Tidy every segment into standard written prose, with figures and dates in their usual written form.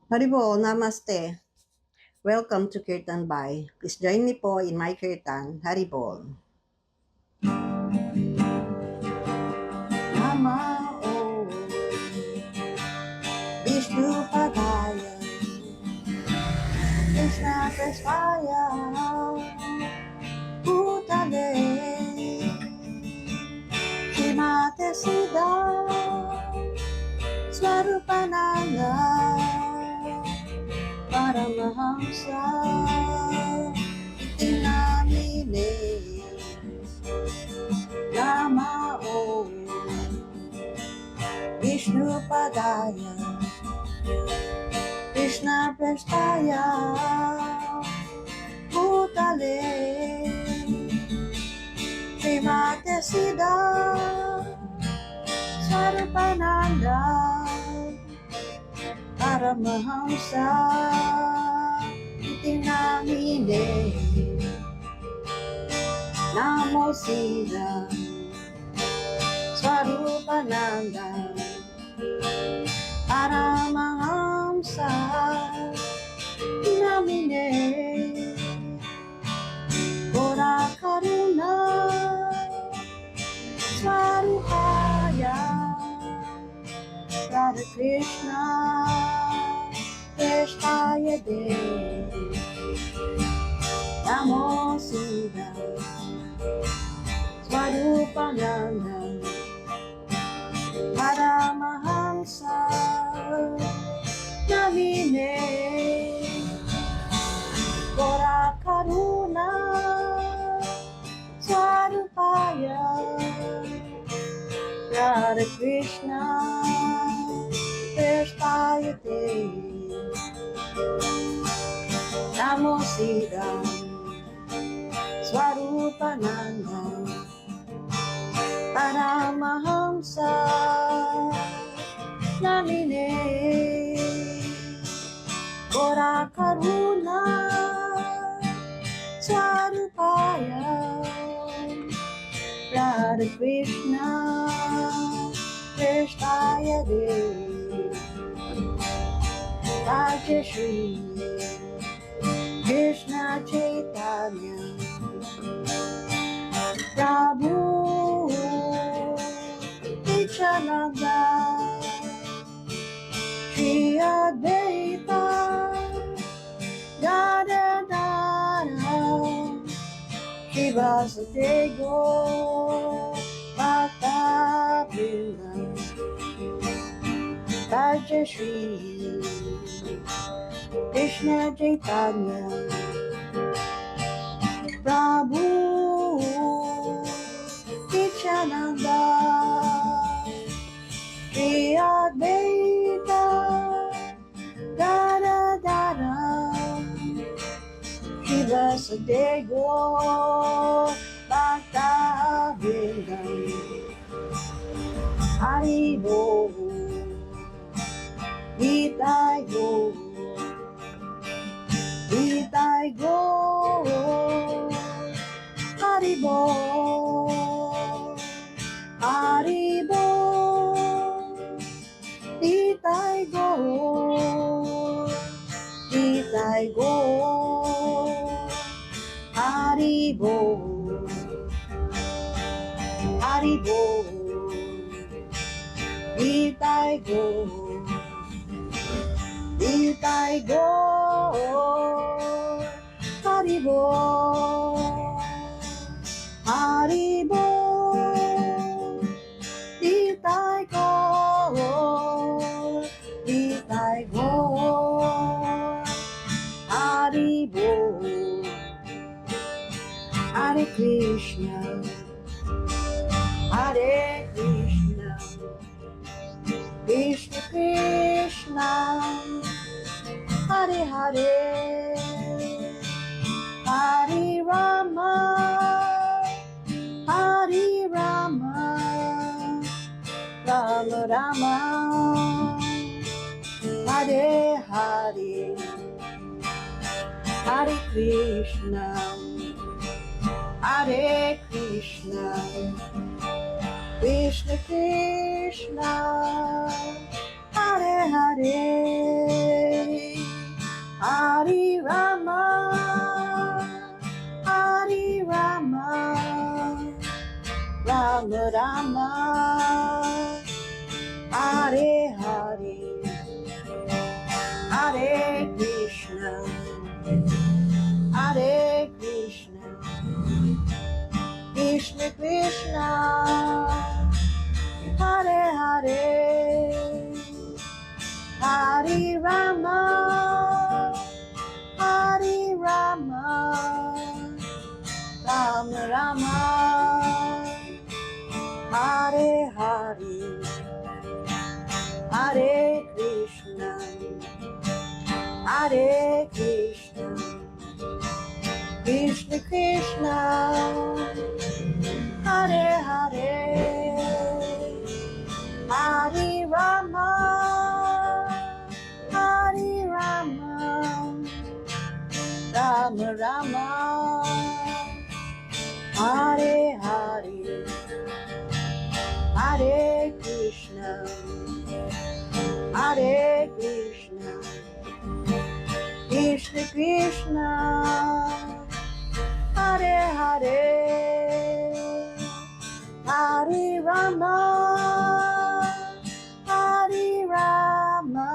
Haribol, Namaste. Welcome to Kirtan Bay. Please join me po in my Kirtan, Haribol. Namao Vishnu Padaya Krishna Prasvaya Bhutale Shrimate Siddha Swarupananda Paramahamsa Inamine Namao Vishnu Padaya Krishna Prasthaya Bhutale Srimate Siddha Swarupananda Paramahamsa Itinamine Namo Siddha Swarupananda Paramahamsa Namine Gora Karuna Swarupaya Radha Krishna Krishnaya Devi Namo Siddha Swarupananda Paramahamsa Namine Gora Karuna Swarupaya Radha Krishna Krishnaya Devi Namo Siddha Swarupananda Paramahamsa Namine Gora Karuna Swarupaya Radha Krishna Krishnaya Devi Raja Shri Krishna Chaitanya Prabhu Nityananda Shri Advaita Gadadara Shri Vasudeva Bhakta Vrinda Raja Shri Krishna Chaitanya Prabhu Nityananda Shri Advaita Gadadara Shri Vasudeva Bhakta Vrinda Haribol Nitai Gaur Nitai Gaur Haribol Haribol Nitai Gaur Nitai Gaur Haribol Haribol Nitai Gaur Nitai Gaur Haribol Haribol Nitai Gaur Nitai Gaur Haribol Hare Krishna Hare Krishna Krishna Krishna Hare Hare Hare Rama Hare Rama Rama Rama Hare Hare Hare Krishna Hare Krishna Krishna Krishna Hare Hare Rama, Hare Hare, Hare Krishna, Hare Krishna, Krishna Krishna, Hare Hare, Hare Rama, Hare Rama, Rama Rama, Hare Hare, Hare Krishna, Hare Krishna, Krishna Krishna, Hare Hare, Hare Rama, Hare Rama, Rama Rama, Hare Hare, Hare Krishna, Hare Krishna, Krishna Krishna, Hare Hare, Hare Rama, Hare Rama,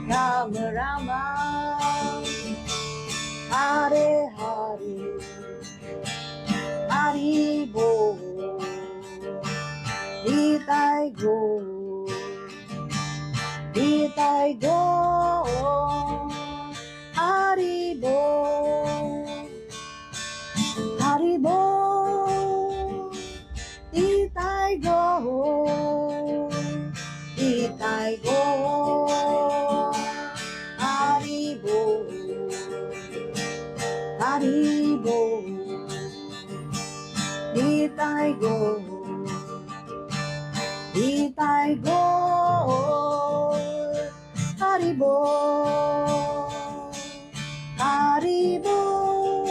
Rama Rama, Hare Hare, Haribol, Nitai Gaur, Nitai Gaur, Haribol, Haribol, Nitai Gaur, Nitai Gaur, Haribol, Haribol, Nitai Gaur, Nitai Gaur, Haribol, Haribol,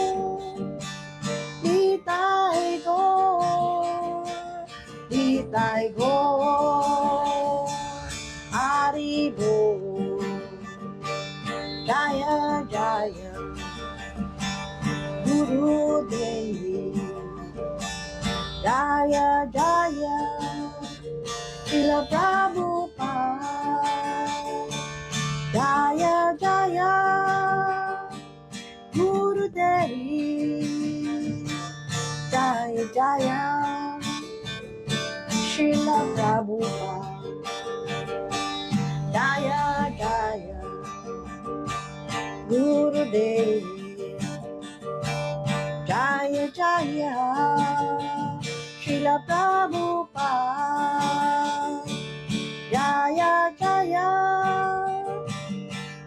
Nitai Gaur, Nitai Gaur, Haribol, Jaya Jaya, Guru Devi, Jaya Jaya, Srila Prabhupada, Jaya Jaya, Guru Devi, Jaya Jaya, Srila Prabhupada, Jaya Jaya, Guru Devi, Jaya Jaya, Srila Prabhupada, Jaya Jaya,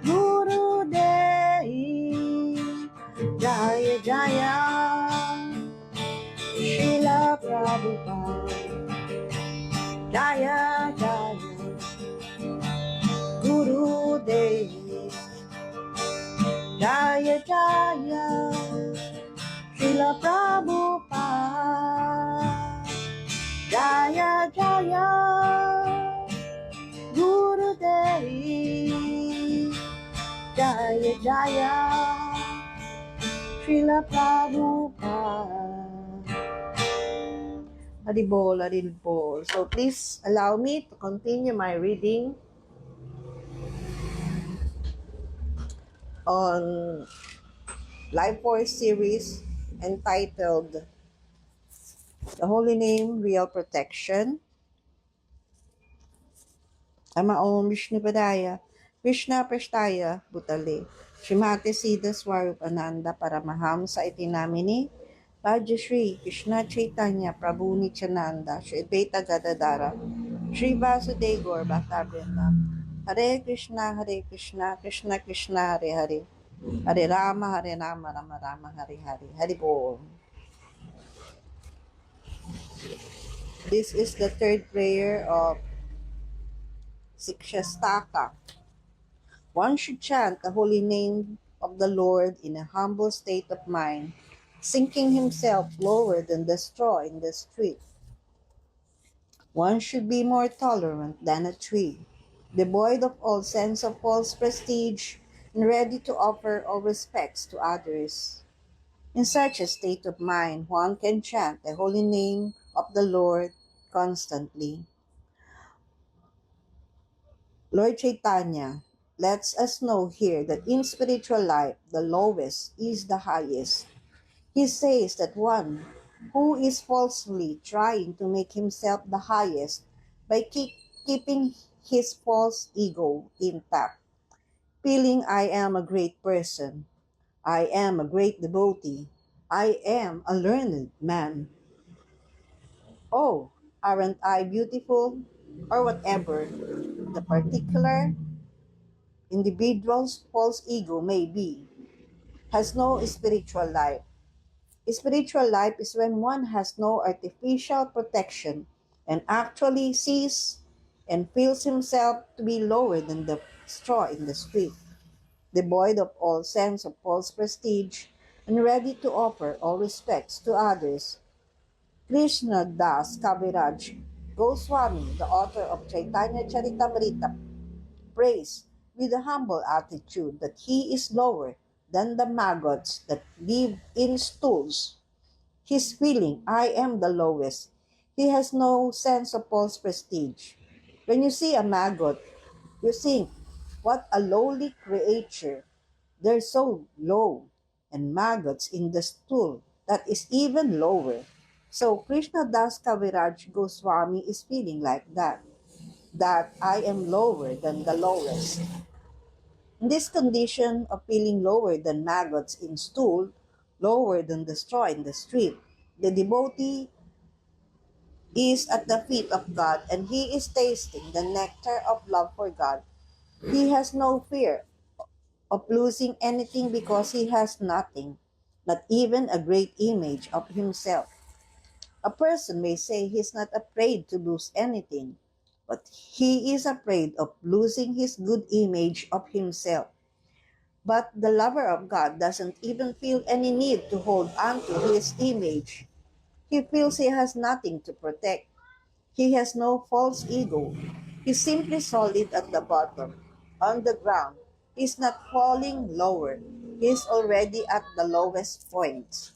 Guru Devi, Jaya Jaya, Srila Prabhupada, Jaya Jaya, Guru Devi, Jaya Jaya, Srila Prabhupada, Jaya Jaya, Guru Devi, Jaya Jaya, Srila Prabhupada. Haribol, Haribol. So please allow me to continue my reading on Life Force series entitled The Holy Name, Real Protection. Ama Om Vishnu Padaya, Krishna Prashtaya, Bhutale, Srimati Siddha Swarupananda Paramaham sa itinamini, Raja Shri Krishna Chaitanya Prabhu Nityananda, Shri Advaita Gadadara, Shri Vasudeva Gaur Bhaktavrinda, Hare Krishna, Krishna Krishna, Hare Hare, Hare Rama, Rama Rama, Hare Hare, Haribol. This is the third prayer of Sikshastaka. One should chant the holy name of the Lord in a humble state of mind, sinking himself lower than the straw in the street. One should be more tolerant than a tree, devoid of all sense of false prestige, and ready to offer all respects to others. In such a state of mind, one can chant the holy name of the Lord constantly. Lord Chaitanya lets us know here that in spiritual life, the lowest is the highest. He says that one who is falsely trying to make himself the highest by keeping his false ego intact, feeling I am a great person, I am a great devotee, I am a learned man, oh, aren't I beautiful, or whatever the particular individual's false ego may be, has no spiritual life. Spiritual life is when one has no artificial protection and actually sees and feels himself to be lower than the straw in the street, devoid of all sense of false prestige and ready to offer all respects to others. Krishna Das Kaviraj Goswami, the author of Chaitanya Charitamrita, prays with a humble attitude that he is lower than the maggots that live in stools. His feeling, I am the lowest. He has no sense of false prestige. When you see a maggot, you think, what a lowly creature. They're so low. And maggots in the stool, that is even lower. So Krishna Das Kaviraj Goswami is feeling like that I am lower than the lowest. In this condition of feeling lower than maggots in stool, lower than the straw in the street, the devotee is at the feet of God and he is tasting the nectar of love for God. He has no fear of losing anything because he has nothing, not even a great image of himself. A person may say he is not afraid to lose anything, but he is afraid of losing his good image of himself. But the lover of God doesn't even feel any need to hold on to his image. He feels he has nothing to protect. He has no false ego. He's simply solid at the bottom, on the ground. He's not falling lower. He's already at the lowest point.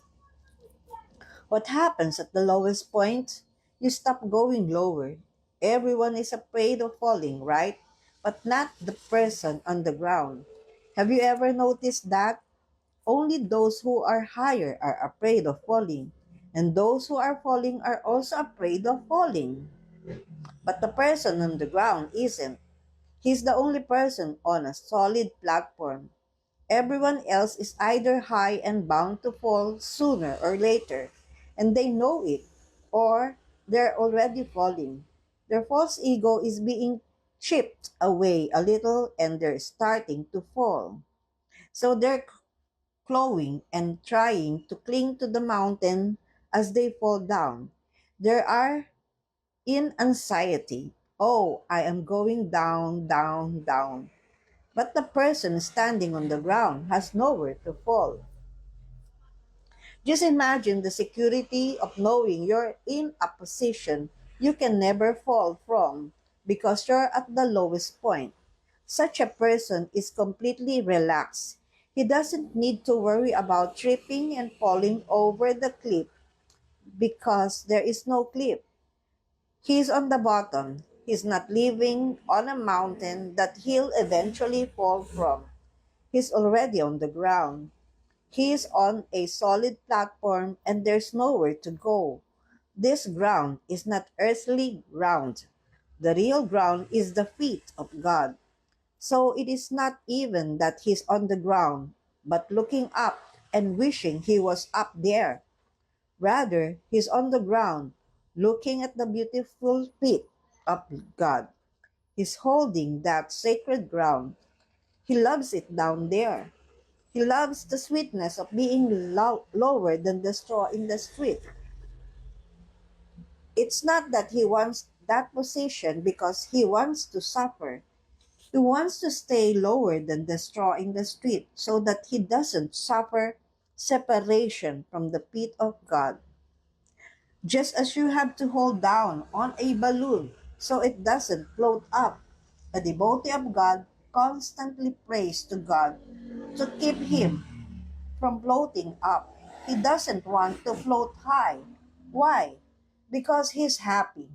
What happens at the lowest point? You stop going lower. Everyone is afraid of falling, right? But not the person on the ground. Have you ever noticed that? Only those who are higher are afraid of falling, and those who are falling are also afraid of falling. But the person on the ground isn't. He's the only person on a solid platform. Everyone else is either high and bound to fall sooner or later, and they know it, or they're already falling. Their false ego is being chipped away a little and they're starting to fall. So they're clawing and trying to cling to the mountain as they fall down. They are in anxiety. Oh, I am going down, down, down. But the person standing on the ground has nowhere to fall. Just imagine the security of knowing you're in a position you can never fall from because you're at the lowest point. Such a person is completely relaxed. He doesn't need to worry about tripping and falling over the cliff because there is no cliff. He's on the bottom. He's not living on a mountain that he'll eventually fall from. He's already on the ground. He's on a solid platform and there's nowhere to go. This ground is not earthly ground. The real ground is the feet of God. So it is not even that he's on the ground, but looking up and wishing he was up there. Rather, he's on the ground, looking at the beautiful feet of God. He's holding that sacred ground. He loves it down there. He loves the sweetness of being lower than the straw in the street. It's not that he wants that position because he wants to suffer. He wants to stay lower than the straw in the street so that he doesn't suffer separation from the feet of God. Just as you have to hold down on a balloon so it doesn't float up, a devotee of God constantly prays to God to keep him from floating up. He doesn't want to float high. Why? because he's happy.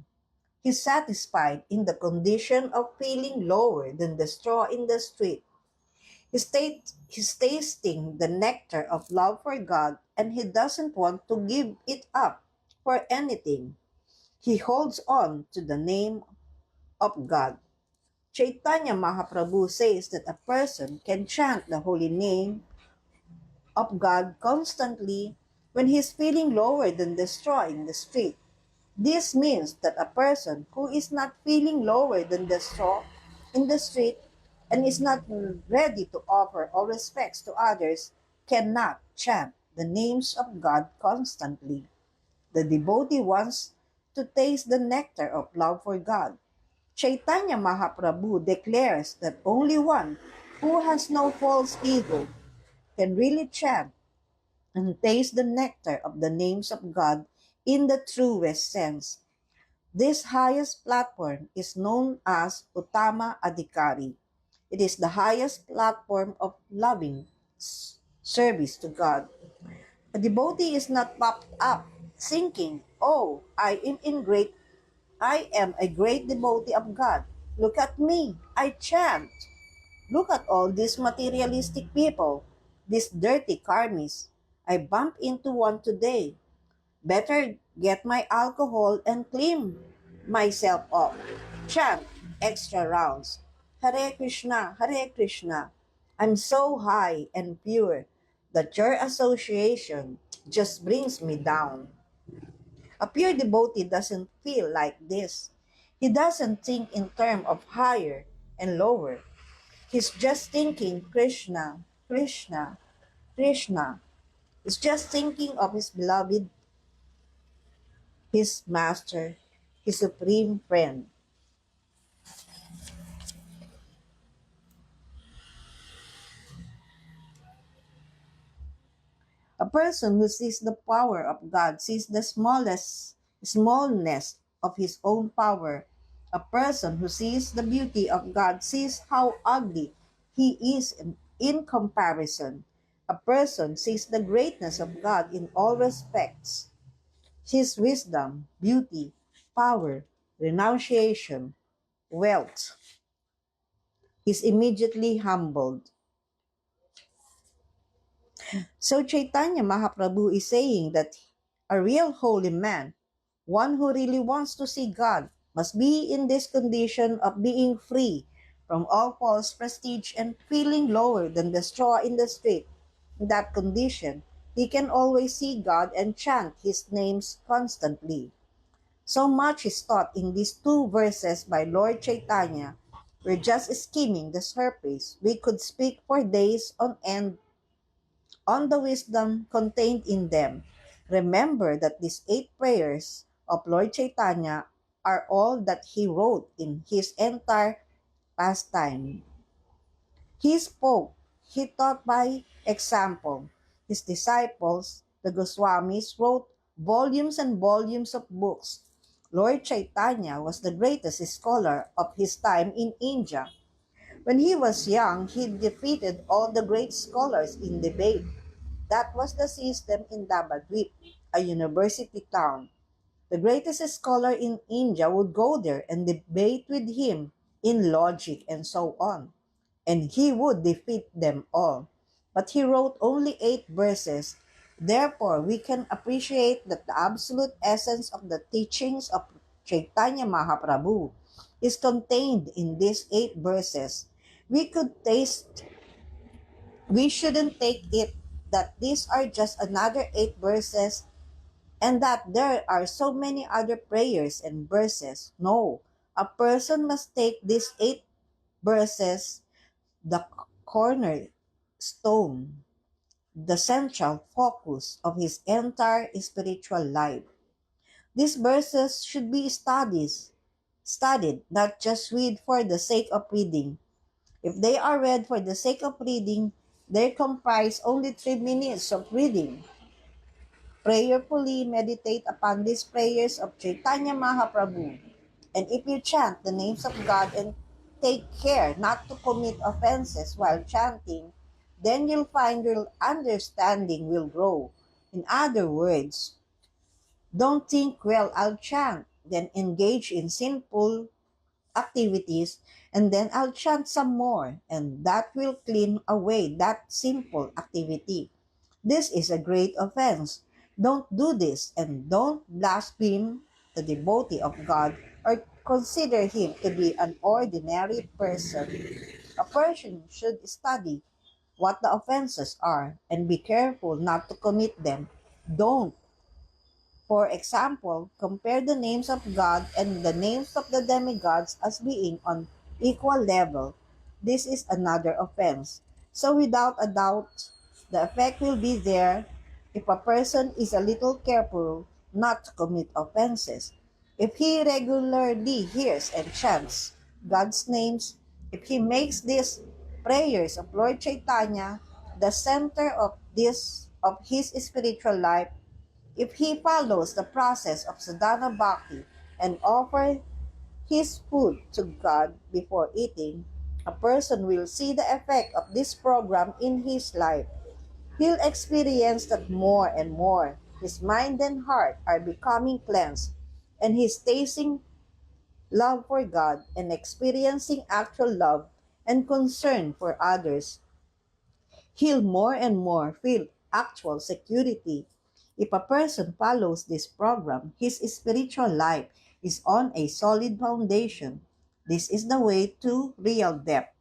He's satisfied in the condition of feeling lower than the straw in the street. He's tasting the nectar of love for God and he doesn't want to give it up for anything. He holds on to the name of God. Chaitanya Mahaprabhu says that a person can chant the holy name of God constantly when he is feeling lower than the straw in the street. This means that a person who is not feeling lower than the straw in the street and is not ready to offer all respects to others cannot chant the names of God constantly. The devotee wants to taste the nectar of love for God. Chaitanya Mahaprabhu declares that only one who has no false ego can really chant and taste the nectar of the names of God in the truest sense. This highest platform is known as Uttama Adhikari. It is the highest platform of loving service to God. A devotee is not puffed up, thinking, "Oh, I am a great devotee of God. Look at me, I chant. Look at all these materialistic people, these dirty karmis. I bumped into one today. Better get my alcohol and clean myself up. Chant extra rounds. Hare Krishna, Hare Krishna. I'm so high and pure that your association just brings me down." A pure devotee doesn't feel like this. He doesn't think in terms of higher and lower. He's just thinking Krishna, Krishna, Krishna. He's just thinking of his beloved, his master, his supreme friend. A person who sees the power of God sees the smallness of his own power. A person who sees the beauty of God sees how ugly he is in comparison. A person sees the greatness of God in all respects. His wisdom, beauty, power, renunciation, wealth is immediately humbled. So Chaitanya Mahaprabhu is saying that a real holy man, one who really wants to see God, must be in this condition of being free from all false prestige and feeling lower than the straw in the street. In that condition, he can always see God and chant his names constantly. So much is taught in these two verses by Lord Chaitanya. We're just skimming the surface. We could speak for days on end on the wisdom contained in them. Remember that these 8 prayers of Lord Chaitanya are all that he wrote in his entire pastime. He spoke, he taught by example. His disciples, the Goswamis, wrote volumes and volumes of books. Lord Chaitanya was the greatest scholar of his time in India. When he was young, he defeated all the great scholars in debate. That was the system in Dabadweep, a university town. The greatest scholar in India would go there and debate with him in logic and so on, and he would defeat them all. But he wrote only 8 verses. Therefore, we can appreciate that the absolute essence of the teachings of Chaitanya Mahaprabhu is contained in these 8 verses. We could taste We shouldn't take it that these are just another 8 verses and that there are so many other prayers and verses. No, a person must take these 8 verses, the cornerstone, the central focus of his entire spiritual life. These verses should be studied, not just read for the sake of reading. If they are read for the sake of reading, they comprise only 3 minutes of reading. Prayerfully meditate upon these prayers of Chaitanya Mahaprabhu. And if you chant the names of God and take care not to commit offenses while chanting, then you'll find your understanding will grow. In other words, Don't think, well, I'll chant, then engage in sinful activities, and then I'll chant some more, and that will clean away that simple activity. This is a great offense. Don't do this, and don't blaspheme the devotee of God or consider him to be an ordinary person. A person should study what the offenses are and be careful not to commit them. Don't, for example, compare the names of God and the names of the demigods as being on equal level. This is another offense. So without a doubt, the effect will be there if a person is a little careful not to commit offenses. If he regularly hears and chants God's names, if he makes these prayers of Lord Chaitanya the center of his spiritual life, if he follows the process of sadhana bhakti and offers his food to God before eating, a person will see the effect of this program in his life. He'll experience that more and more. His mind and heart are becoming cleansed, and he's tasting love for God and experiencing actual love and concern for others. He'll more and more feel actual security. If a person follows this program, his spiritual life is on a solid foundation. This is the way to real depth.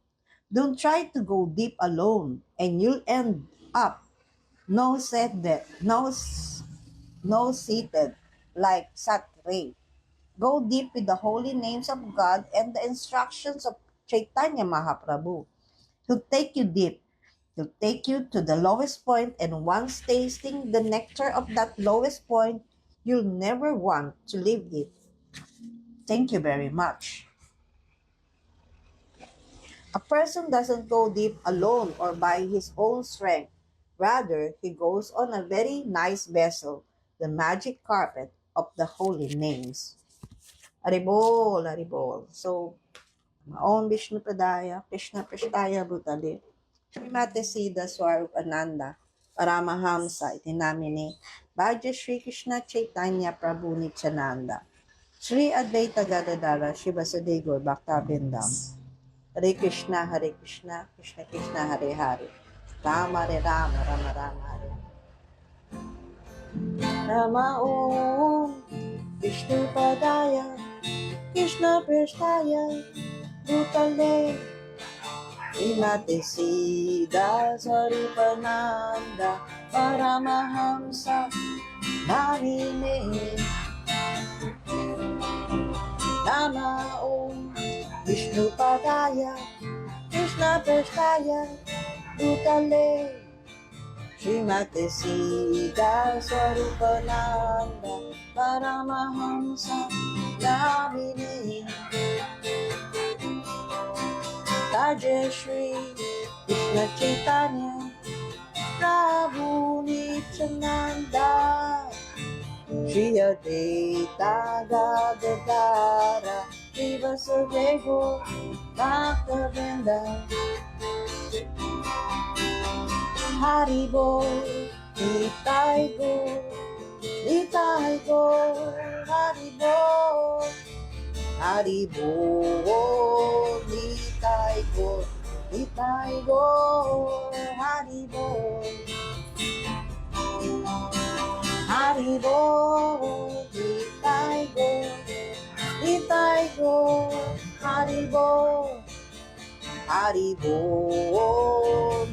Don't try to go deep alone, and you'll end up no seated like Satre. Go deep with the holy names of God and the instructions of Chaitanya Mahaprabhu. He'll take you deep. He'll take you to the lowest point, and once tasting the nectar of that lowest point, you'll never want to leave it. Thank you very much. A person doesn't go deep alone or by his own strength. Rather, he goes on a very nice vessel, the magic carpet of the holy names. Haribol, Haribol. So, Om Vishnu Padaya, Krishna Prishtaya Bhutale, Srimate Siddha Swarup Ananda, Paramahamsa Itinamini, Bhaja Shri Krishna Chaitanya Prabhu Nityananda, Shri Advaita Gadadara Shiva Sadegor Bhaktabindam, Hare Krishna, Krishna Krishna, Hare Hare, Rama Hare Rama, Rama Rama Hare Rama. Om Vishnu Padaya, Krishna Prishtaya Bhutale, Srimate Siddha Swarupananda, Paramahamsa Namine. Nama Om Vishnu Padaya, Krishna Prasthaya Bhutale, Srimate Siddha Swarupananda, Paramahamsa Namine. Bhaja Shri Krishna Chaitanya Prabhu Nityananda, Shri Advaita Gadadara Shiva Sadegor Bhaktabindam. Haribol, Nitai Gaur, Nitai Gaur, Haribol, Haribol, Nitai Gaur, Nitai Gaur, Haribol, Haribol, Nitai Gaur, Nitai Gaur, Haribol, Haribol,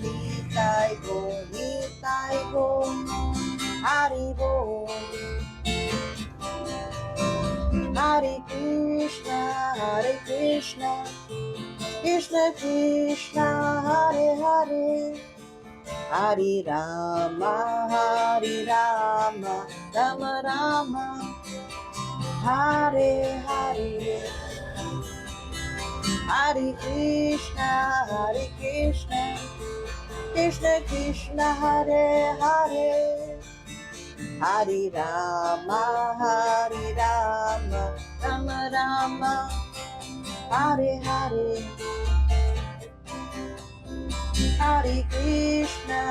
Nitai Gaur, Nitai Gaur, Haribol. Hare Krishna, Krishna Krishna, Hare Hare, Hare Rama, Rama Rama, Hare Hare. Hare Krishna, Krishna Krishna, Hare Hare, Hare Rama, Rama Rama, Hare Hare. Hare Krishna,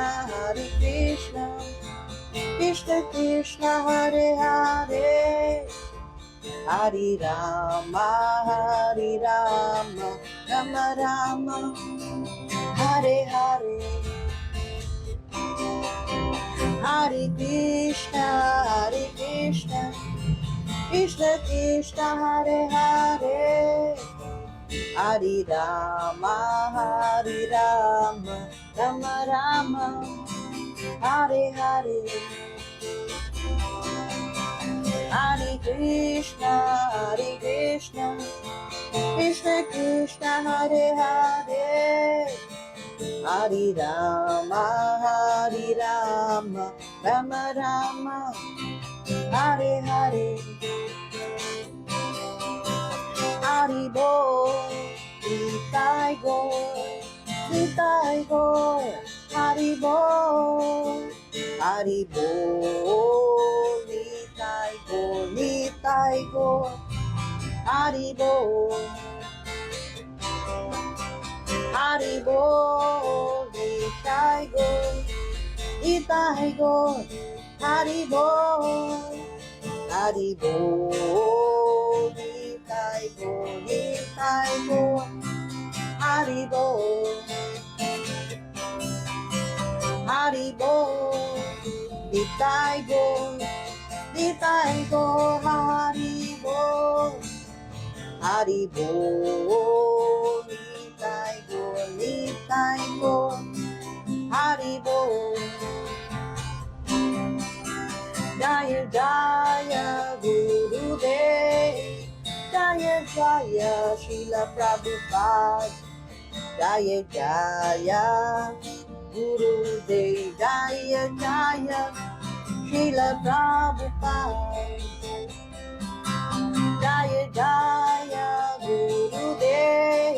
Krishna Krishna Hare Hare, Hare Rama Rama Rama Hare Hare, Hare Krishna Krishna Krishna Hare Hare, Hare Rama Rama Rama Hare Hare, Hare Krishna Krishna Krishna Hare Hare, Hare Rama Rama Rama Hare Hare, Haribol, Nitai Gaur, Haribol, Haribol, Nitai Gaur, Haribol, Haribol, Nitai Gaur, Haribol, Haribol, Nitai Gaur, Haribol, Haribol, Nitai Gaur, Haribol, Haribol, Nitai Gaur, Haribol, Jaya Jaya Gurudev, Jaya Jaya Srila Prabhupada, Jaya Jaya Gurudev, Jaya Jaya Srila Prabhupada, Jaya Jaya Gurudev,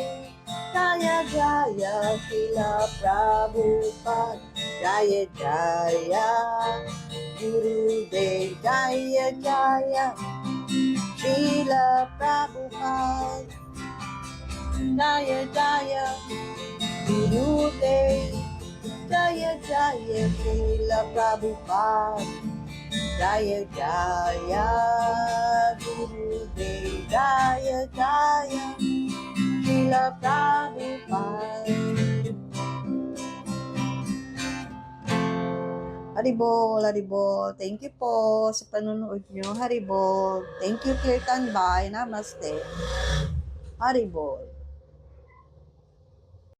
Jaya Jaya Srila Prabhupada, Jaya Jaya Gurudev, Jaya Jaya Srila Prabhupada, Jaya Jaya Gurudev, Jaya Jaya Srila Prabhupada, Jaya Jaya Gurudev, Jaya Jaya Srila Prabhupada. Haribol, Haribol. Thank you po sa panonood nyo. Haribol. Thank you, Kirtan. Bye. Namaste. Haribol.